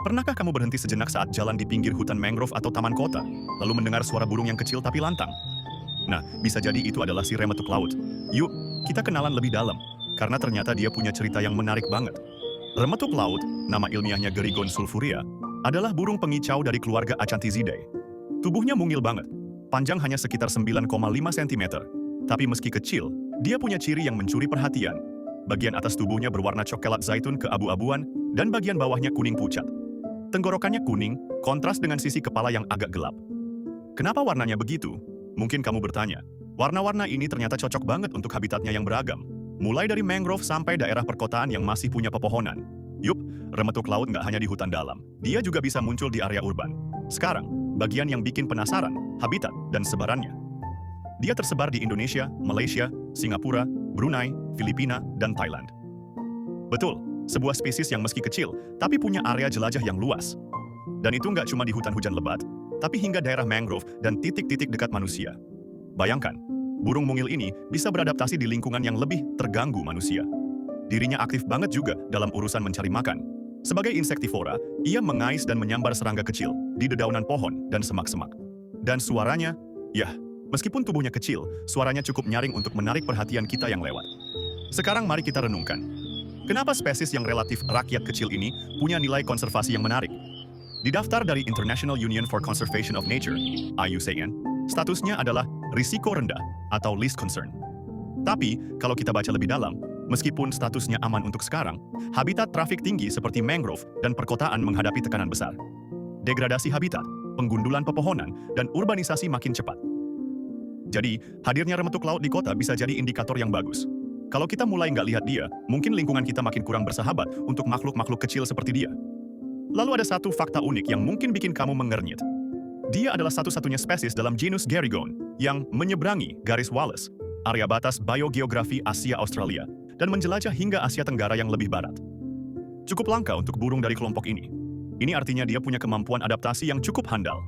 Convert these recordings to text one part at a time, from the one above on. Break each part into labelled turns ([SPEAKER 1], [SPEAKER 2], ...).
[SPEAKER 1] Pernahkah kamu berhenti sejenak saat jalan di pinggir hutan mangrove atau taman kota, lalu mendengar suara burung yang kecil tapi lantang? Nah, bisa jadi itu adalah si remetuk laut. Yuk, kita kenalan lebih dalam, karena ternyata dia punya cerita yang menarik banget. Remetuk laut, nama ilmiahnya Gerigon sulfurea, adalah burung pengicau dari keluarga Acanthizidae. Tubuhnya mungil banget, panjang hanya sekitar 9,5 cm. Tapi meski kecil, dia punya ciri yang mencuri perhatian. Bagian atas tubuhnya berwarna coklat zaitun keabu-abuan, dan bagian bawahnya kuning pucat. Tenggorokannya kuning, kontras dengan sisi kepala yang agak gelap. Kenapa warnanya begitu? Mungkin kamu bertanya. Warna-warna ini ternyata cocok banget untuk habitatnya yang beragam. Mulai dari mangrove sampai daerah perkotaan yang masih punya pepohonan. Yup, remetuk laut nggak hanya di hutan dalam. Dia juga bisa muncul di area urban. Sekarang, bagian yang bikin penasaran, habitat dan sebarannya. Dia tersebar di Indonesia, Malaysia, Singapura, Brunei, Filipina, dan Thailand. Betul, sebuah spesies yang meski kecil, tapi punya area jelajah yang luas. Dan itu nggak cuma di hutan hujan lebat, tapi hingga daerah mangrove dan titik-titik dekat manusia. Bayangkan, burung mungil ini bisa beradaptasi di lingkungan yang lebih terganggu manusia. Dirinya aktif banget juga dalam urusan mencari makan. Sebagai insektivora, ia mengais dan menyambar serangga kecil di dedaunan pohon dan semak-semak. Dan suaranya, ya, meskipun tubuhnya kecil, suaranya cukup nyaring untuk menarik perhatian kita yang lewat. Sekarang mari kita renungkan. Kenapa spesies yang relatif rakyat kecil ini punya nilai konservasi yang menarik? Di daftar dari International Union for Conservation of Nature, IUCN, statusnya adalah risiko rendah atau least concern. Tapi, kalau kita baca lebih dalam, meskipun statusnya aman untuk sekarang, habitat trafik tinggi seperti mangrove dan perkotaan menghadapi tekanan besar. Degradasi habitat, penggundulan pepohonan, dan urbanisasi makin cepat. Jadi, hadirnya remetuk laut di kota bisa jadi indikator yang bagus. Kalau kita mulai nggak lihat dia, mungkin lingkungan kita makin kurang bersahabat untuk makhluk-makhluk kecil seperti dia. Lalu ada satu fakta unik yang mungkin bikin kamu mengernyit. Dia adalah satu-satunya spesies dalam genus Gerigon yang menyeberangi garis Wallace, area batas biogeografi Asia-Australia, dan menjelajah hingga Asia Tenggara yang lebih barat. Cukup langka untuk burung dari kelompok ini. Ini artinya dia punya kemampuan adaptasi yang cukup handal.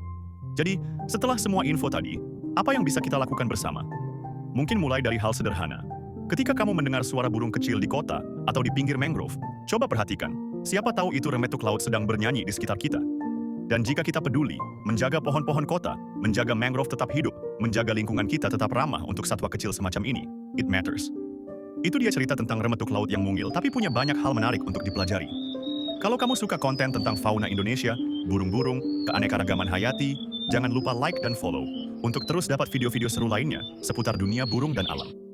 [SPEAKER 1] Jadi, setelah semua info tadi, apa yang bisa kita lakukan bersama? Mungkin mulai dari hal sederhana. Ketika kamu mendengar suara burung kecil di kota atau di pinggir mangrove, coba perhatikan. Siapa tahu itu remetuk laut sedang bernyanyi di sekitar kita. Dan jika kita peduli, menjaga pohon-pohon kota, menjaga mangrove tetap hidup, menjaga lingkungan kita tetap ramah untuk satwa kecil semacam ini, it matters. Itu dia cerita tentang remetuk laut yang mungil tapi punya banyak hal menarik untuk dipelajari. Kalau kamu suka konten tentang fauna Indonesia, burung-burung, keanekaragaman hayati, jangan lupa like dan follow untuk terus dapat video-video seru lainnya seputar dunia burung dan alam.